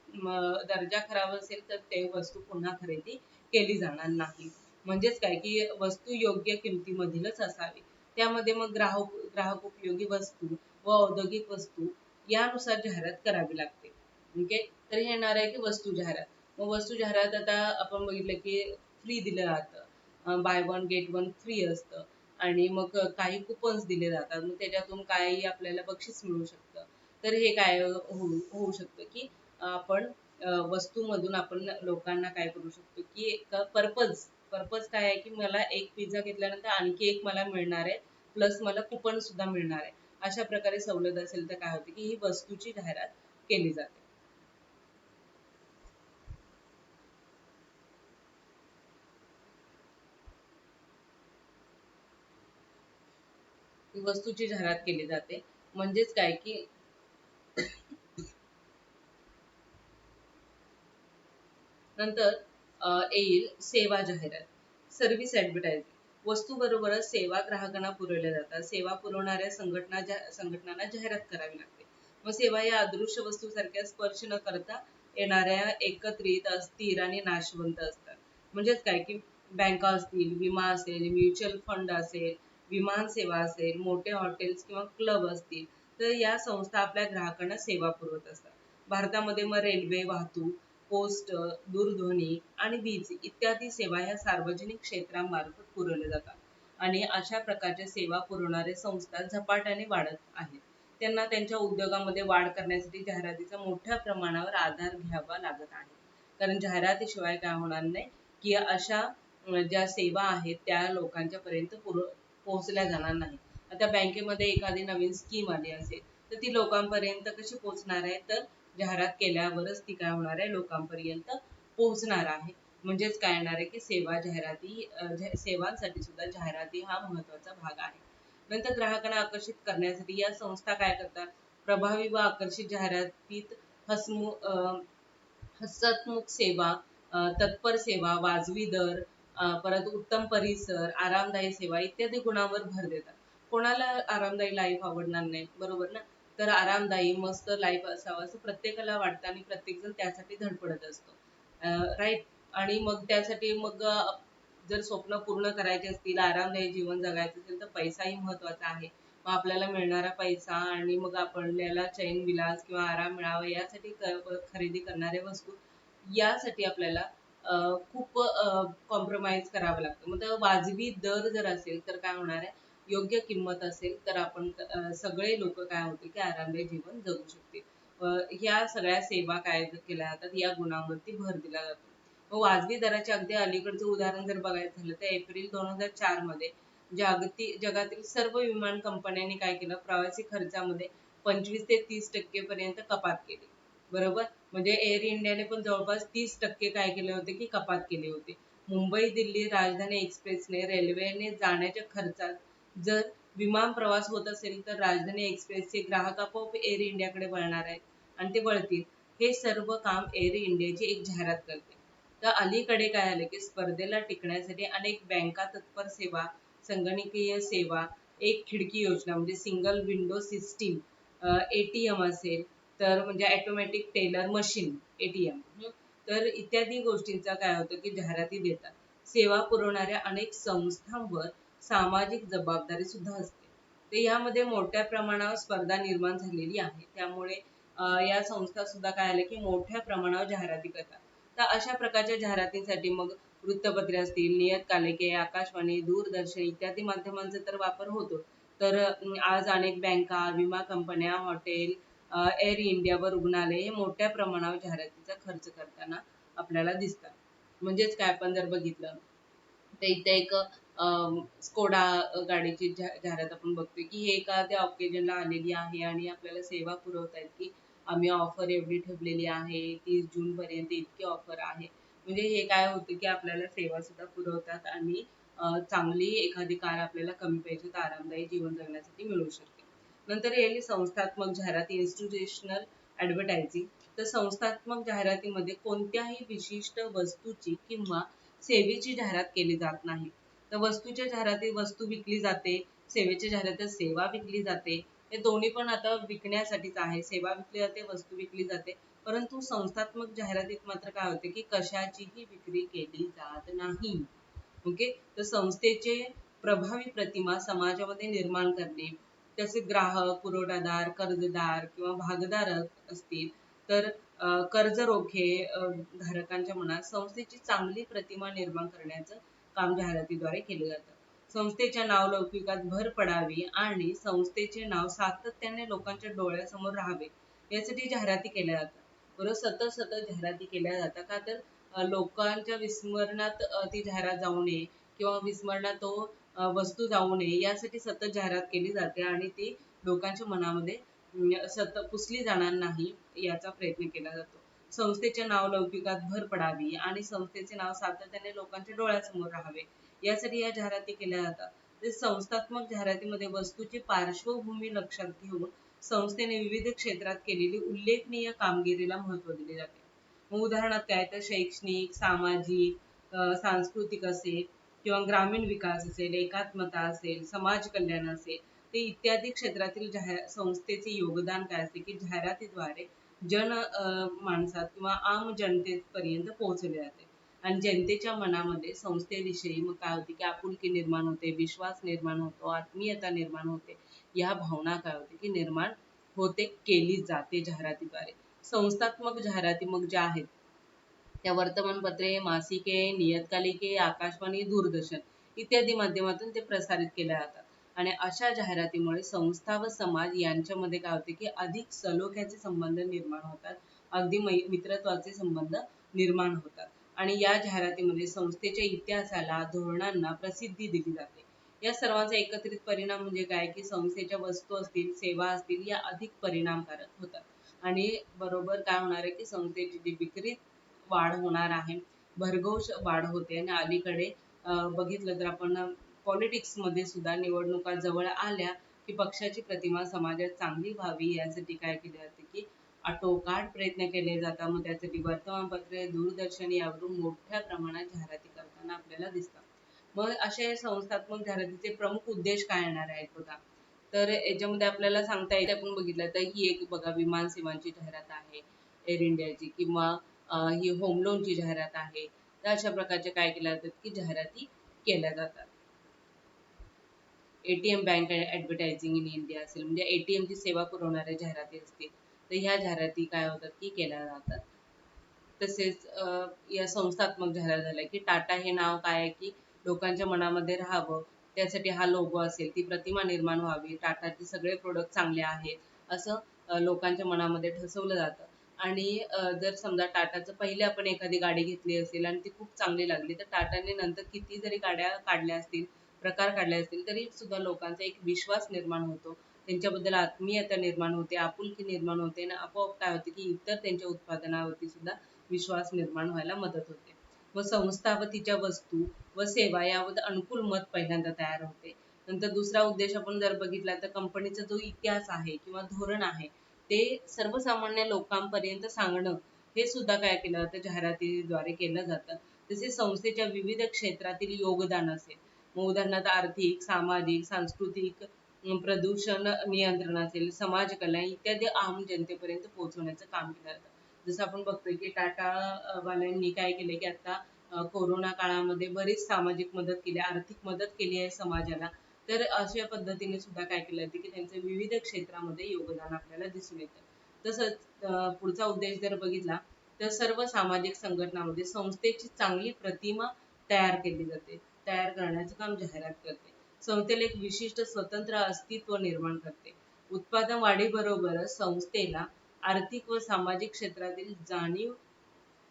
[SPEAKER 1] दर्जा खराब असेल तर ते वस्तू पुन्हा खरेदी केली जाणार नाही. म्हणजेच काय की वस्तू योग्य किमतीमधीलच असावी. त्यामध्ये मग ग्राहक उपयोगी वस्तू व औद्योगिक वस्तू यानुसार जाहिरात करावी लागते. ओके, तर हे येणार आहे की वस्तू जाहिरात. मग वस्तू जाहिरात आता आपण बघितलं की फ्री दिलं जातं, by one get one free असतं आणि मग काही कुपन्स दिले जातात, मग त्याच्यातून काही आपल्याला बक्षीस मिळू शकतं. तर हे काय होऊ शकतं की आपण वस्तूमधून आपण लोकांना काय करू शकतो की एक पर्पज काय आहे की मला एक पिझ्झा घेतल्यानंतर आणखी एक मला मिळणार आहे, प्लस मला कुपन सुद्धा मिळणार आहे. अशा प्रकारे सवलत असेल तर काय होते की ही वस्तूची जाहिरात केली जाते. ही वस्तूची जाहिरात केली जाते. म्हणजेच काय की नंतर येईल सेवा जाहिरात, सर्व्हिस ऍडव्हर्टायझिंग. वस्तू बरोबरच सेवा ग्राहकांना पुरवल्या जातात. सेवा पुरवणाऱ्या संघटनांना जाहिरात करावी लागते. मग सेवा या अदृश्य वस्तू सारख्या स्पर्श न करता येणाऱ्या एकत्रित अस्थिर आणि नाशवंत असतात. म्हणजेच काय की बँका असतील, विमा असेल, म्युच्युअल फंड असेल, विमान सेवा असेल, मोठे हॉटेल्स किंवा क्लब असतील, तर या संस्था आपल्या ग्राहकांना सेवा पुरवत असतात. भारतामध्ये मग रेल्वे वाहतूक, पोस्ट, दूरध्वनी आणि वीज इत्यादी सेवा ह्या सार्वजनिक क्षेत्रामार्फत पुरवल्या जातात आणि अशा प्रकारच्या सेवा पुरवणारे संस्था झपाट्याने वाढत आहेत. त्यांना त्यांच्या उद्योगामध्ये वाढ करण्यासाठी जाहिरातीचा मोठ्या प्रमाणावर आधार घ्यावा लागत आहे. कारण जाहिरातीशिवाय काय होणार नाही की अशा ज्या सेवा आहेत त्या लोकांच्या पर्यंत पोहोचल्या जाणार नाही. आता बँकेमध्ये एखादी नवीन स्कीम आली असेल तर ती लोकांपर्यंत कशी पोहोचणार आहे, तर जाहिरात केल्यावरच ती काय होणार आहे, लोकांपर्यंत पोहोचणार आहे. म्हणजेच काय येणार आहे की सेवा जाहिराती सेवांसाठी सुद्धा जाहिराती हा महत्वाचा भाग आहे. नंतर ग्राहकांना आकर्षित करण्यासाठी या संस्था काय करतात, प्रभावी व आकर्षित जाहिरातीत हसतमुख सेवा, तत्पर सेवा, वाजवी दर, परत उत्तम परिसर, आरामदायी सेवा इत्यादी गुणांवर भर देतात. कोणाला आरामदायी लाईफ आवडणार नाही, बरोबर ना? तर आरामदायी मस्त लाईफ असावं असं प्रत्येकाला वाटतं आणि प्रत्येक जण त्यासाठी धडपडत असतो. राईट. आणि मग त्यासाठी मग जर स्वप्न पूर्ण करायचे असतील, आरामदायी जीवन जगायचं असेल तर पैसाही महत्वाचा आहे. मग आपल्याला मिळणारा पैसा आणि मग आपल्याला चैन विलास किंवा आराम मिळावा यासाठी खरेदी करणाऱ्या वस्तू यासाठी आपल्याला खूप कॉम्प्रोमाइज करावं लागतं. मग वाजवी दर जर असेल तर काय होणार आहे, योग्य किंमत असेल तर आपण सगळे लोक काय होते की आरामदायी जीवन जगू शकतील. ह्या सगळ्या सेवा काय केल्या जातात, या गुणांवरती भर दिला जातो. मग वाजवी दराच्या अगदी अलीकडचं उदाहरण जर बघायचं झालं तर एप्रिल 2004 मध्ये जगातील सर्व विमान कंपन्यांनी काय केलं, प्रवासी खर्चामध्ये 25 ते 30% पर्यंत कपात केली. बरोबर. म्हणजे एअर इंडियाने पण जवळपास 30% काय केले होते की कपात केली होती. मुंबई दिल्ली राजधानी एक्सप्रेसने रेल्वेने जाण्याच्या खर्चात जर विमान प्रवास होत असेल तर राजधानी एक्सप्रेसचे ग्राहक आपोआप एअर इंडियाकडे वळणार आहेत आणि ते वळतील. हे सर्व काम एअर इंडियाची एक जाहिरात करते. तर अलीकडे काय आले की स्पर्धेला टिकण्यासाठी अनेक बँका तत्पर सेवा, संगणकीय सेवा, एक खिडकी योजना म्हणजे सिंगल विंडो सिस्टीम, एटीएम असेल तर म्हणजे ऑटोमॅटिक टेलर मशीन, एटीएम, तर इत्यादी गोष्टींचा काय होतं की जाहिराती देतात. सेवा पुरवणाऱ्या अनेक संस्थांवर सामाजिक जबाबदारी सुद्धा असते. तर यामध्ये मोठ्या प्रमाणावर स्पर्धा निर्माण झालेली आहे. त्यामुळे या संस्था सुद्धा काय आले की मोठ्या प्रमाणावर जाहिराती करतात. तर अशा प्रकारच्या जाहिरातींसाठी मग वृत्तपत्रे असतील, नियतकालिके, आकाशवाणी, दूरदर्शन इत्यादी माध्यमांचा तर वापर होतो. तर आज अनेक बँका, विमा कंपन्या, हॉटेल, एअर इंडिया व रुग्णालय हे मोठ्या प्रमाणावर जाहिरातीचा खर्च करताना आपल्याला दिसतात. म्हणजेच काय आपण जर बघितलं तर इथे एक स्कोडा गाडीची जाहिरात आपण बघतोय की हे एखाद्या ऑकेजनला आलेली आहे आणि आपल्याला सेवा पुरवतायत की आम्ही ऑफर एवढी ठेवलेली आहे, 30 जून पर्यंत इतकी ऑफर आहे. म्हणजे हे काय होतं की आपल्याला सेवा सुद्धा पुरवतात आणि चांगली एखादी कार आपल्याला कमी पैशात आरामदायी जीवन जगण्यासाठी मिळू शकते. नंतर येईल संस्थात्मक जाहिराती, इन्स्टिट्यूशनल ऍडव्हर्टायझिंग. तर संस्थात्मक जाहिरातीमध्ये कोणत्याही विशिष्ट वस्तूची किंवा सेवेची जाहिरात केली जात नाही. तर वस्तूच्या जाहिरातीत वस्तू विकली जाते, सेवेच्या जाहिरातीत सेवा विकली जाते. हे दोन्ही पण आता विकण्यासाठीच आहे. सेवा विकली जाते, वस्तू विकली जाते. परंतु संस्थात्मक जाहिरातीत मात्र काय होते की कशाचीही विक्री केली जात नाही. ओके. तर संस्थेचे प्रभावी प्रतिमा समाजामध्ये निर्माण करणे, त्याचे ग्राहक, पुरवठादार, कर्जदार किंवा भागधारक असतील तर कर्ज रोखे धारकांच्या मनात संस्थेची चांगली प्रतिमा निर्माण करण्याचं काम जाहिरातीद्वारे केले जातं. संस्थेच्या नावलौकिकात भर पडावी आणि संस्थेचे नाव सातत्याने लोकांच्या डोळ्यासमोर राहावे यासाठी जाहिराती केल्या जातात. बरोबर. सतत सतत जाहिराती केल्या जातात का तर लोकांच्या विस्मरणात ती जाहिरात जाऊ नये किंवा विस्मरणात तो वस्तू जाऊ नये यासाठी सतत जाहिरात केली जाते आणि ती लोकांच्या मनामध्ये सतत पुसली जाणार नाही याचा प्रयत्न केला जातो. संस्थेच्या नावलौकिकात भर पडावी आणि संस्थेचे नाव सातत्याने लोकांच्या डोळ्यासमोर राहावे यासाठी या जाहिराती केल्या जातात. तर संस्थात्मक जाहिरातीमध्ये वस्तूची पार्श्वभूमी लक्षात घेऊन संस्थेने विविध क्षेत्रात केलेली उल्लेखनीय कामगिरीला महत्त्व दिले जाते. मग उदाहरणार्थ काय तर शैक्षणिक, सामाजिक, सांस्कृतिक असेल किंवा ग्रामीण विकास असेल, एकात्मता असेल, समाज कल्याण असेल, ते इत्यादी क्षेत्रातील संस्थेचे योगदान काय असते की जाहिरातीद्वारे माणसात किंवा आम जनतेपर्यंत पोहोचले जाते आणि जनतेच्या मनामध्ये संस्थेविषयी मग काय होते की आपुलकी निर्माण होते, विश्वास निर्माण होतो, आत्मीयता निर्माण होते. या भावना काय होते की निर्माण होते, केली जाते जाहिरातीद्वारे. संस्थात्मक जाहिराती मग ज्या आहेत त्या वर्तमानपत्रे, मासिके, नियतकालिके, आकाशवाणी, दूरदर्शन इत्यादी माध्यमातून ते प्रसारित केल्या जातात. आणि अशा जाहिरातीमुळे संस्था व समाज यांच्यामध्ये काय होते की अधिक सलोख्याचे संबंध निर्माण होतात, अगदी मित्रत्वाचे संबंध निर्माण होतात. आणि या जाहिरातीमध्ये संस्थेच्या इतिहासाला, धोरणांना प्रसिद्धी दिली जाते. या सर्वांचा एकत्रित परिणाम म्हणजे काय की संस्थेच्या वस्तू असतील, सेवा असतील या अधिक परिणामकारक होतात आणि बरोबर काय होणार आहे की संस्थेची जी विक्री वाढ होणार आहे, भरघोस वाढ होते. आणि अलीकडे बघितलं तर आपण पॉलिटिक्स मध्ये सुद्धा निवडणुका जवळ आल्या की पक्षाची प्रतिमा समाजात चांगली व्हावी यासाठी काय केले जाते की आटोकाट प्रयत्न केले जातात. मग त्यासाठी वर्तमानपत्रे, दूरदर्शन यावरून मोठ्या प्रमाणात जाहिराती करताना आपल्याला दिसतात. मग असे संस्थात्मक जाहिरातीचे प्रमुख उद्देश काय येणार आहेत बघा. तर याच्यामध्ये आपल्याला सांगता येईल, आपण बघितलं तर ही एक बघा विमान सेवांची जाहिरात आहे एअर इंडियाची, किंवा ही होम लोनची जाहिरात आहे. तर अशा प्रकारचे काय केल्या जातात की जाहिराती केल्या जातात. ATM bank advertising in India असेल, म्हणजे एटीएम ची सेवा पुरवणाऱ्या जाहिराती असतील, तर ह्या जाहिराती काय होतात की केल्या जातात. तसेच या संस्थात्मक जाहिरात झाल्या की टाटा हे नाव काय आहे की लोकांच्या मनामध्ये राहावं, त्यासाठी हा लोगो असेल, ती प्रतिमा निर्माण व्हावी, टाटाचे सगळे प्रोडक्ट चांगले आहेत असं लोकांच्या मनामध्ये ठसवलं जातं. आणि जर समजा टाटाचं पहिले आपण एखादी गाडी घेतली असेल आणि ती खूप चांगली लागली, तर टाटाने नंतर किती जरी गाड्या काढल्या असतील, प्रकार काढले असतील, तरी सुद्धा लोकांचा एक विश्वास निर्माण होतो, त्यांच्याबद्दल आत्मीयता निर्माण होते, आपुलकी निर्माण होते आणि आपोआप काय होते की इतर त्यांच्या उत्पादनावरती सुद्धा विश्वास निर्माण व्हायला मदत होते. व संस्था व तिच्या वस्तू व सेवा यावर अनुकूल मत पहिल्यांदा तयार होते. नंतर दुसरा उद्देश आपण जर बघितला तर कंपनीचा जो इतिहास आहे किंवा धोरण आहे ते सर्वसामान्य लोकांपर्यंत सांगणं, हे सुद्धा काय केलं जातं जाहिरातीद्वारे केलं जातं. तसेच संस्थेच्या विविध क्षेत्रातील योगदान असेल, मग उदाहरणार्थ आर्थिक, सामाजिक, सांस्कृतिक, प्रदूषण नियंत्रण असेल, समाज कल्याण इत्यादी आम जनतेपर्यंत पोहोचवण्याचं काम केलं जातं. जसं आपण बघतोय की टाटा वाल्यांनी काय केले की आता कोरोना काळामध्ये बरीच सामाजिक मदत केली, आर्थिक मदत केली आहे समाजाला. तर अशा पद्धतीने सुद्धा काय केलं जाते की त्यांचं विविध क्षेत्रामध्ये योगदान आपल्याला दिसून येतं. तसंच पुढचा उद्देश जर बघितला तर सर्व सामाजिक संघटनामध्ये संस्थेची चांगली प्रतिमा तयार केली जाते, तयार करण्याचं काम जाहिरात करते. संस्थेला एक विशिष्ट स्वतंत्र अस्तित्व निर्माण करते. उत्पादन वाढीबरोबरच संस्थेला आर्थिक व सामाजिक क्षेत्रातील जाणीव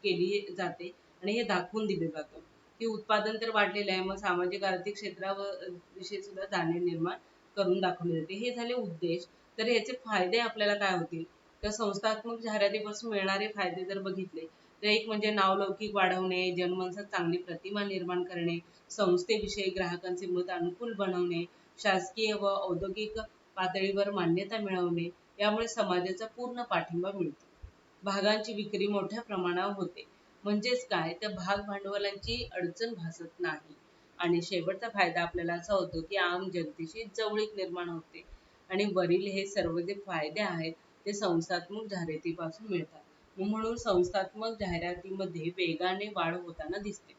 [SPEAKER 1] केली जाते आणि हे दाखवून दिले जातं की उत्पादन तर वाढलेलं आहे, मग सामाजिक आर्थिक क्षेत्रावर विषयी सुद्धा जाणीव निर्माण करून दाखवली जाते. हे झाले उद्देश. तर याचे फायदे आपल्याला काय होतील, तर संस्थात्मक जाहिरातीपासून मिळणारे फायदे जर बघितले तर एक म्हणजे नावलौकिक वाढवणे, जनमानसात चांगली प्रतिमा निर्माण करणे, संस्थेविषयी ग्राहकांचे मत अनुकूल बनवणे, शासकीय व औद्योगिक पातळीवर मान्यता मिळवणे, यामुळे समाजाचा पूर्ण पाठिंबा मिळतो. भागांची विक्री मोठ्या प्रमाणावर होते, म्हणजेच काय तर भाग भांडवलाची अडचण भासत नाही. आणि शेवटचा फायदा आपल्याला असा होतो की आम जनतेची जवळीक निर्माण होते. आणि वरील हे सर्व जे फायदे आहेत ते संस्थात्मक जाहिरातीपासून मिळतात. म्हणून संस्थात्मक जाहिरातीमध्ये वेगाने वाढ होताना दिसते.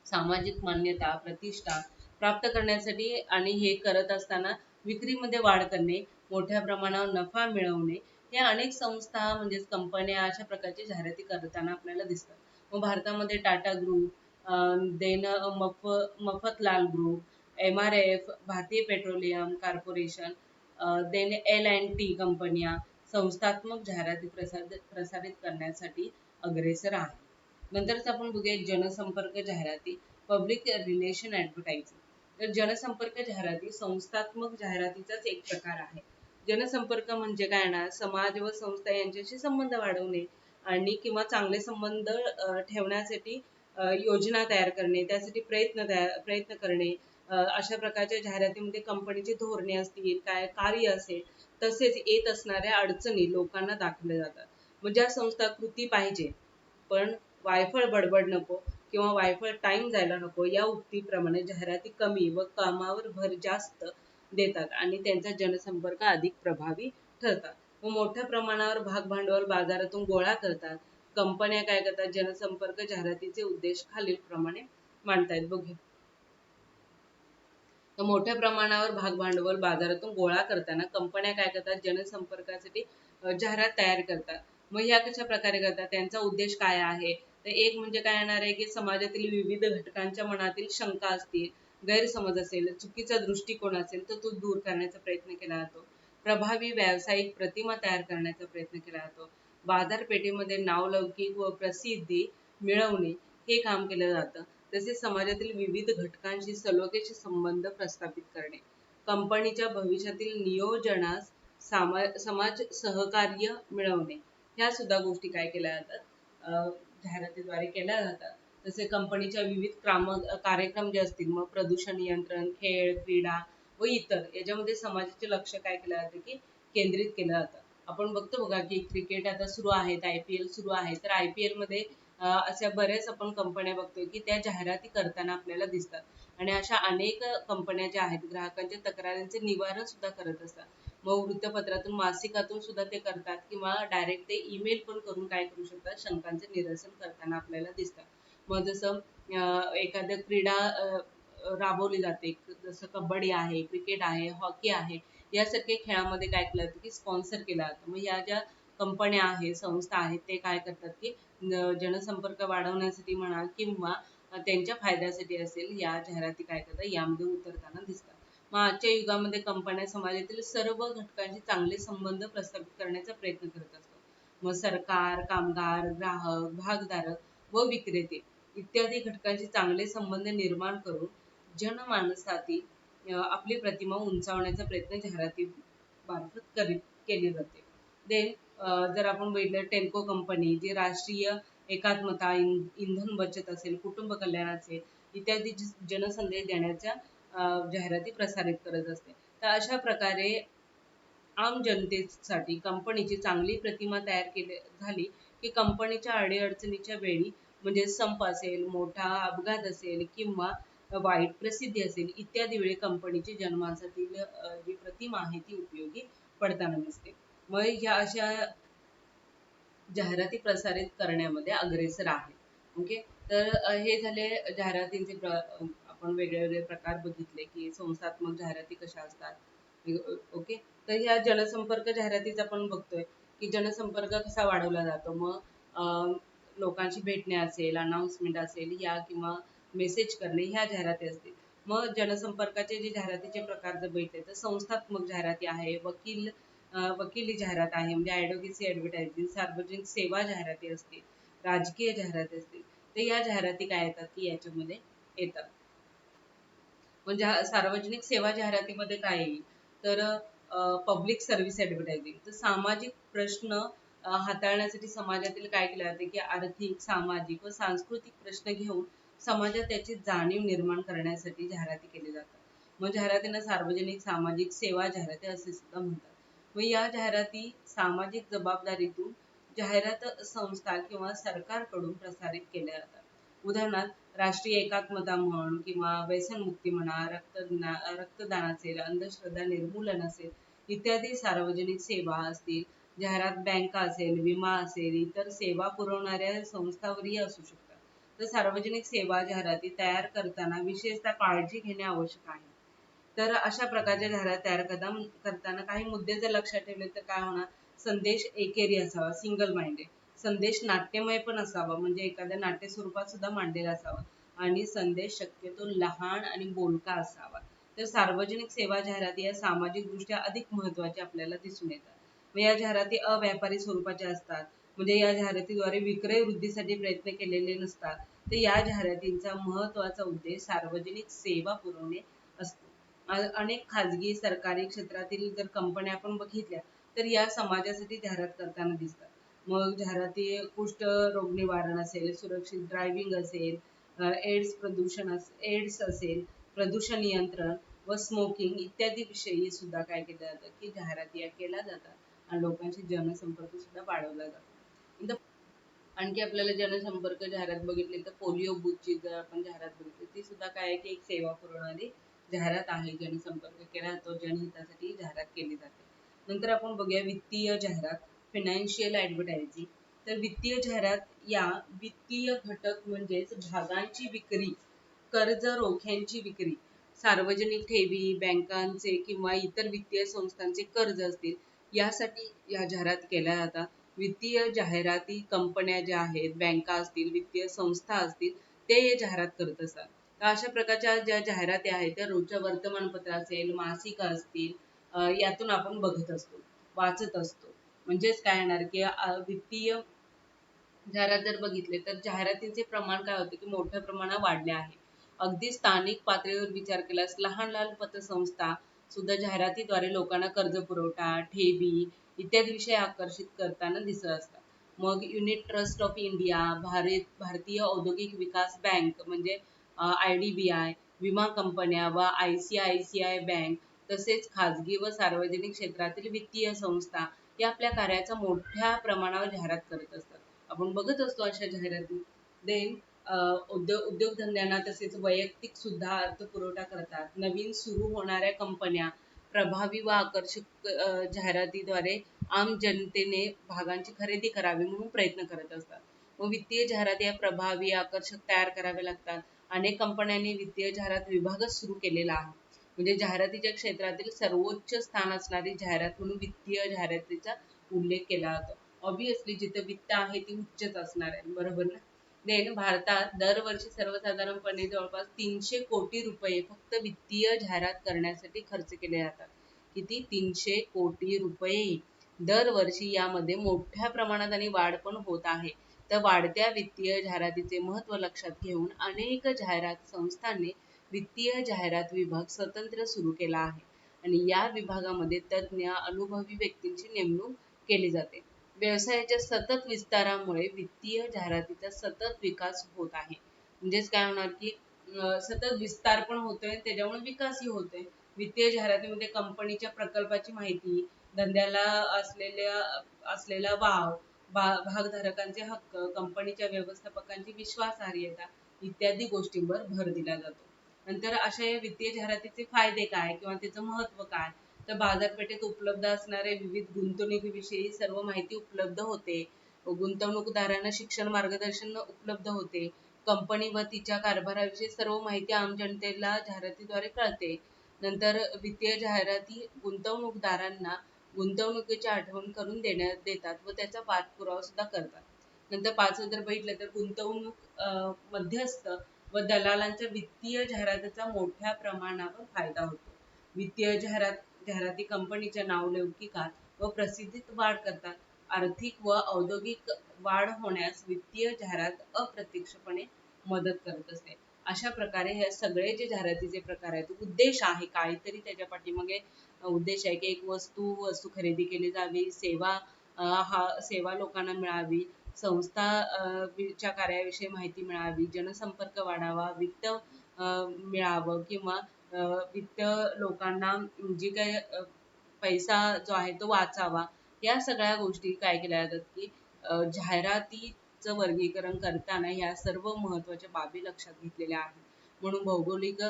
[SPEAKER 1] सामाजिक मान्यता, प्रतिष्ठा प्राप्त करण्यासाठी आणि हे करत असताना विक्रीमध्ये वाढ करणे, मोठ्या प्रमाणावर नफा मिळवणे, या अनेक संस्था म्हणजेच कंपन्या अशा प्रकारची जाहिराती करताना आपल्याला दिसतात. मग भारतामध्ये Tata group, then Mafatlal group, MRF, Bharatiya petroleum corporation, then L&T कंपन्या संस्थात्मक जाहिराती प्रसारित करण्यासाठी अग्रेसर आहेत. नंतरच आपण बघूया जनसंपर्क जाहिराती, पब्लिक रिलेशन ऍडव्हर्टायझिंग. तर जनसंपर्क जाहिराती संस्थात्मक जाहिरातीचाच एक प्रकार आहे. जनसंपर्क म्हणजे काय ना, समाज व संस्था यांच्याशी संबंध वाढवणे आणि किंवा चांगले संबंध ठेवण्यासाठी योजना तयार करणे, त्यासाठी प्रयत्न करणे. अशा प्रकारच्या जाहिरातीमध्ये कंपनीची धोरणे असतील, काय कार्य असेल, तसेच येत असणाऱ्या अडचणी लोकांना दाखवल्या जातात. मग ज्या संस्था कृती पाहिजे पण वायफळ बडबड नको किंवा वायफळ टाइम जायला नको, या उक्तीप्रमाणे जाहिराती कमी व कामावर भर जास्त देतात आणि त्यांचा जनसंपर्क अधिक प्रभावी ठरतात. व मोठ्या प्रमाणावर भाग भांडवल बाजारातून गोळा करतात. कंपन्या काय करतात, जनसंपर्क जाहिरातीचे उद्देश खालील प्रमाणे मांडतायत बघू. तर मोठ्या प्रमाणावर भाग भांडवल बाजारातून गोळा करताना कंपन्या काय करतात, जनसंपर्कासाठी जाहिरात तयार करतात. मग ह्या कशा प्रकारे करतात, त्यांचा उद्देश काय आहे, तर एक म्हणजे काय येणार आहे की समाजातील विविध घटकांच्या मनातील शंका असतील, गैरसमज असेल, चुकीचा दृष्टिकोन असेल तर तो दूर करण्याचा प्रयत्न केला जातो. प्रभावी व्यावसायिक प्रतिमा तयार करण्याचा प्रयत्न केला जातो. बाजारपेठेमध्ये नावलौकिक व प्रसिद्धी मिळवणे हे काम केलं जातं. तसेच समाजातील विविध घटकांशी सलोख्याचे संबंध प्रस्थापित करणे, कंपनीच्या भविष्यातील नियोजनास समाज सहकार्य मिळवणे, ह्या सुद्धा गोष्टी काय केल्या जातात, जाहिरातीद्वारे केल्या जातात. जसे कंपनीच्या विविध कार्यक्रम जे असतील, मग प्रदूषण नियंत्रण, खेळ, क्रीडा व इतर याच्यामध्ये समाजाचे लक्ष काय केलं जातं की केंद्रित केलं जातं. आपण बघतो बघा की क्रिकेट आता सुरू आहेत, IPL सुरू आहे, तर IPL मध्ये अशा बऱ्याच आपण कंपन्या बघतोय की त्या जाहिराती करताना आपल्याला दिसतात. आणि अशा अनेक कंपन्या ज्या आहेत ग्राहकांच्या तक्रारींचे निवारण सुद्धा करत असतात. मग वृत्तपत्रातून, मासिकातून सुद्धा ते करतात किंवा डायरेक्ट ते ईमेल पण करून काय करू शकतात, शंकांचे निरसन करताना आपल्याला दिसतात. मग जसं एखाद्या क्रीडा राबवली जाते, जसं कबड्डी आहे, क्रिकेट आहे, हॉकी आहे, यासारख्या खेळामध्ये काय केलं जातं की स्पॉन्सर केलं जातं. मग या ज्या कंपन्या आहेत, संस्था आहेत, ते काय करतात की जनसंपर्क वाढवण्यासाठी म्हणा किंवा त्यांच्या फायद्यासाठी असेल, या जाहिराती काय करतात यामध्ये उतरताना दिसतात. मग आजच्या युगामध्ये कंपन्या समाजातील सर्व घटकांशी चांगले संबंध प्रस्थापित करण्याचा प्रयत्न करत असतात. मग सरकार, कामगार, ग्राहक, भागधारक व विक्रेते इत्यादी घटकांशी चांगले संबंध निर्माण करून जनमानसातील आपली प्रतिमा उंचावण्याचा प्रयत्न जाहिराती मार्फत केली जाते. देन जर आपण बघितलं टेल्को कंपनी जी राष्ट्रीय एकात्मता, इंधन बचत असेल, कुटुंब कल्याण असेल इत्यादी जनसंदेश देण्याच्या जाहिराती प्रसारित करत असते. तर अशा प्रकारे आम जनतेसाठी कंपनीची चांगली प्रतिमा तयार झाली की कंपनीच्या अडीअडचणीच्या वेळी म्हणजे संप असेल, मोठा अपघात असेल किंवा वाईट प्रसिद्धी असेल इत्यादी वेळी कंपनीची जनमानसातील जी प्रतिमा आहे ती उपयोगी पडताना दिसते. मग ह्या अशा जाहिराती प्रसारित करण्यामध्ये अग्रेसर आहे. ओके, तर हे झाले जाहिरातींचे आपण वेगळे वेगळे प्रकार बघितले की संस्थात्मक जाहिराती कशा असतात. ओके, तर ह्या जनसंपर्क जाहिरातीच आपण बघतोय की जनसंपर्क कसा वाढवला जातो. मग लोकांशी भेटणे असेल, अनाउन्समेंट असेल या किंवा मेसेज करणे ह्या जाहिराती असतील. मग जनसंपर्काचे जे जाहिरातीचे प्रकार जर बघितले तर संस्थात्मक जाहिराती आहे, वकिली जाहिरात आहे म्हणजे ऍडव्होकेसी ऍडव्हर्टायझिंग, सार्वजनिक सेवा जाहिराती असतील, राजकीय जाहिराती असतील. तर या जाहिराती काय येतात की याच्यामध्ये येतात. म्हणजे सार्वजनिक सेवा जाहिरातीमध्ये काय येईल तर पब्लिक सर्व्हिस ऍडव्हर्टायझिंग. तर सामाजिक प्रश्न हाताळण्यासाठी समाजातील काय केले जाते की आर्थिक, सामाजिक व सांस्कृतिक प्रश्न घेऊन समाजात त्याची जाणीव निर्माण करण्यासाठी जाहिराती केली जातात. मग जाहिरातींना सार्वजनिक सामाजिक सेवा जाहिराती असे सुद्धा म्हणतात. व या जाहिराती सामाजिक जबाबदारीतून जाहिरात संस्था किंवा सरकारकडून प्रसारित केल्या जातात. उदाहरणार्थ राष्ट्रीय एकात्मता म्हण किंवा व्यसनमुक्ती म्हणा, रक्तदान असेल, अंधश्रद्धा निर्मूलन असेल इत्यादी सार्वजनिक सेवा असतील, जाहिरात बँका असेल, विमा असेल, इतर सेवा पुरवणाऱ्या संस्थावरही असू शकतात. तर सार्वजनिक सेवा जाहिराती तयार करताना विशेषतः काळजी घेणे आवश्यक आहे. तर अशा प्रकारच्या जाहिरात तयार करताना काही मुद्दे जर लक्षात ठेवले तर काय होणार, संदेश एकेरी असावा, सिंगल माइंडेड. संदेश नाट्यमय पण असावा म्हणजे एखाद्या नाट्य स्वरूपात सुद्धा मांडलेला असावा आणि संदेश शक्यतो लहान आणि बोलका असावा. तर सार्वजनिक सेवा जाहिराती या सामाजिक दृष्ट्या अधिक महत्त्वाच्या आपल्याला दिसून येतात. व या जाहिराती अव्यापारी स्वरूपाच्या असतात म्हणजे या जाहिरातीद्वारे विक्रय वृद्धीसाठी प्रयत्न केलेले नसतात. तर या जाहिरातींचा महत्त्वाचा उद्देश सार्वजनिक सेवा पुरवणे असतो. अनेक खाजगी सरकारी क्षेत्रातील जर कंपन्या आपण बघितल्या तर या समाजासाठी जाहिरात करताना दिसतात. मग जाहिराती कुष्ठरोग निवारण असेल, सुरक्षित ड्रायव्हिंग असेल, एड्स असेल, प्रदूषण नियंत्रण व स्मोकिंग इत्यादी विषयी सुद्धा काय केलं जातं की जाहिराती या केल्या जातात आणि लोकांशी जनसंपर्क सुद्धा वाढवला जातो. आणखी आपल्याला जनसंपर्क जाहिरात बघितली तर पोलिओ बूथची जर आपण जाहिरात बघितली ती सुद्धा काय आहे की एक सेवा पुरवणारी जाहिरात आहे. जनसंपर्क केला जातो, जनहितासाठी जाहिरात केली जाते. नंतर आपण बघूया वित्तीय जाहिरात, फायनान्शियल ऍडव्हर्टायझिंग. तर वित्तीय जाहिरात या वित्तीय घटक म्हणजेच भागांची विक्री, कर्ज रोख्यांची विक्री, सार्वजनिक ठेवी, बँकांचे किंवा इतर वित्तीय संस्थांचे कर्ज असतील यासाठी या जाहिरात केल्या जातात. वित्तीय जाहिराती कंपन्या ज्या आहेत, बँका असतील, वित्तीय संस्था असतील ते हे जाहिरात करत असतात. तर अशा प्रकारच्या ज्या जाहिराती आहेत त्या रोजच्या वर्तमानपत्र असेल, मासिक असतील यातून आपण बघत असतो, वाचत असतो. म्हणजेच काय येणार की वित्तीय जाहिरात जर बघितले तर जाहिरातींचे प्रमाण काय होते की मोठ्या प्रमाणात वाढले आहे. अगदी स्थानिक पातळीवर विचार केल्यास लहान लहान पतसंस्था सुद्धा जाहिरातीद्वारे लोकांना कर्ज पुरवठा, ठेवी इत्यादी विषय आकर्षित करताना दिसत असतात. मग युनिट ट्रस्ट ऑफ इंडिया, भारतीय औद्योगिक विकास बँक म्हणजे IDBI, विमा कंपन्या व ICICI बँक, तसेच खाजगी व सार्वजनिक क्षेत्रातील वित्तीय संस्था या आपल्या कार्याचा मोठ्या प्रमाणावर जाहिरात करत असतात. आपण बघत असतो अशा जाहिराती. देन उद्योगधंद्यांना तसेच वैयक्तिक सुद्धा अर्थपुरवठा करतात. नवीन सुरू होणाऱ्या कंपन्या प्रभावी व आकर्षक जाहिरातीद्वारे आम जनतेने भागांची खरेदी करावी म्हणून प्रयत्न करत असतात. व वित्तीय जाहिराती या प्रभावी आकर्षक तयार कराव्या लागतात. अनेक कंपन्यांनी वित्तीय जाहिरात विभागच सुरू केलेला आहे. म्हणजे जाहिरातीच्या क्षेत्रातील सर्वोच्च स्थान असणारी जाहिरात म्हणून वित्तीय जाहिरातीचा उल्लेख केला जातो. ऑब्विसली जिथे वित्त आहे ती उच्चच असणार आहे, बरोबर ना. देन भारतात दरवर्षी सर्वसाधारणपणे जवळपास 300 कोटी रुपये फक्त वित्तीय जाहिरात करण्यासाठी खर्च केले जातात. किती? 300 कोटी रुपये दरवर्षी. यामध्ये मोठ्या प्रमाणात आणि वाढ पण होत आहे. तर वाढत्या वित्तीय जाहिरातीचे महत्त्व लक्षात घेऊन अनेक जाहिरात संस्थांनी वित्तीय जाहिरात विभाग स्वतंत्र सुरू केला आहे आणि या विभागामध्ये तज्ज्ञ अनुभवी व्यक्तींची नेमणूक केली जाते. व्यवसायाच्या सतत विस्तारामुळे वित्तीय जाहिरातीचा सतत विकास होत आहे. म्हणजेच काय होणार की सतत विस्तार पण होतोय, त्याच्यामुळे विकासही होतोय. वित्तीय जाहिरातीमध्ये कंपनीच्या प्रकल्पाची माहिती, धंद्याला असलेला वाव, भागधारकांचे हक्क, कंपनीच्या व्यवस्थापकांची विश्वासार्हता इत्यादी गोष्टींवर भर दिला जातो. नंतर अशा या वित्तीय जाहिरातीचे फायदे काय किंवा त्याचं महत्त्व काय? तर बाजारपेठेत उपलब्ध असणारे विविध गुंतवणुकीविषयी सर्व माहिती उपलब्ध होते. गुंतवणूकदारांना शिक्षण मार्गदर्शन उपलब्ध होते. कंपनी व तिच्या कारभाराविषयी सर्व माहिती आम जनतेला जाहिरातीद्वारे कळते. नंतर वित्तीय जाहिराती गुंतवणूकदारांना गुंतवणुकीची आठवण करून देतात व त्याचा पाठपुरावा सुद्धा करतात. नंतर 5 जर बघितलं तर गुंतवणूक मध्यस्थ व दलालांच्या वित्तीय जाहिरातीचा मोठ्या प्रमाणावर फायदा होतो. वित्तीय जाहिराती कंपनीच्या नावलौकिकात व प्रसिद्धीत वाढ करतात. आर्थिक व औद्योगिक वाढ होण्यास वित्तीय जाहिरात अप्रत्यक्षपणे मदत करत असते. अशा प्रकारे हे सगळे जे जाहिरातीचे प्रकार आहेत, उद्देश आहे काहीतरी त्याच्या पाठीमागे उद्देश आहे की एक वस्तू खरेदी केली जावी, सेवा लोकांना मिळावी, संस्था च्या कार्याविषयी माहिती मिळावी, जनसंपर्क वाढावा, वित्त मिळावं किंवा वित्त लोकांना जी काही पैसा जो आहे तो वाचावा. या सगळ्या गोष्टी काय केल्या जातात की जाहिरातीचं वर्गीकरण करताना या सर्व महत्त्वाच्या बाबी लक्षात घेतलेल्या आहेत. म्हणून भौगोलिक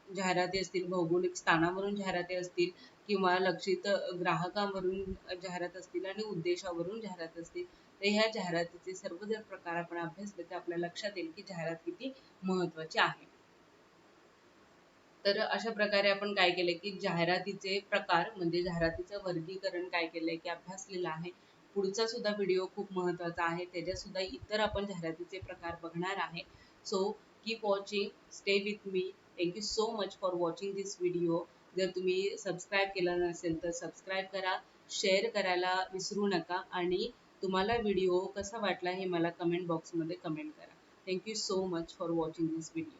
[SPEAKER 1] जाहिराती असतील, भौगोलिक स्थानावरून जाहिराती असतील किंवा लक्षित ग्राहकांवरून जाहिरात असतील आणि उद्देशावरून जाहिरात असतील, तर ह्या जाहिरातीचे सर्व जर प्रकार आपण अभ्यासले तर आपल्या लक्षात येईल की जाहिरात किती महत्त्वाची आहे. तर अशा प्रकारे आपण काय केले की जाहिरातीचे प्रकार म्हणजे जाहिरातीचं वर्गीकरण काय केलंय की अभ्यासलेलं आहे. पुढचा सुद्धा व्हिडिओ खूप महत्त्वाचा आहे, त्याच्यात सुद्धा इतर आपण जाहिरातीचे प्रकार बघणार आहे. So keep watching, stay with me. Thank you so much for watching this video. जर तुम्ही सबस्क्राईब केलं नसेल तर सबस्क्राईब करा, शेअर करायला विसरू नका आणि तुम्हाला व्हिडिओ कसा वाटला हे मला कमेंट बॉक्समध्ये कमेंट करा. Thank you so much for watching this video.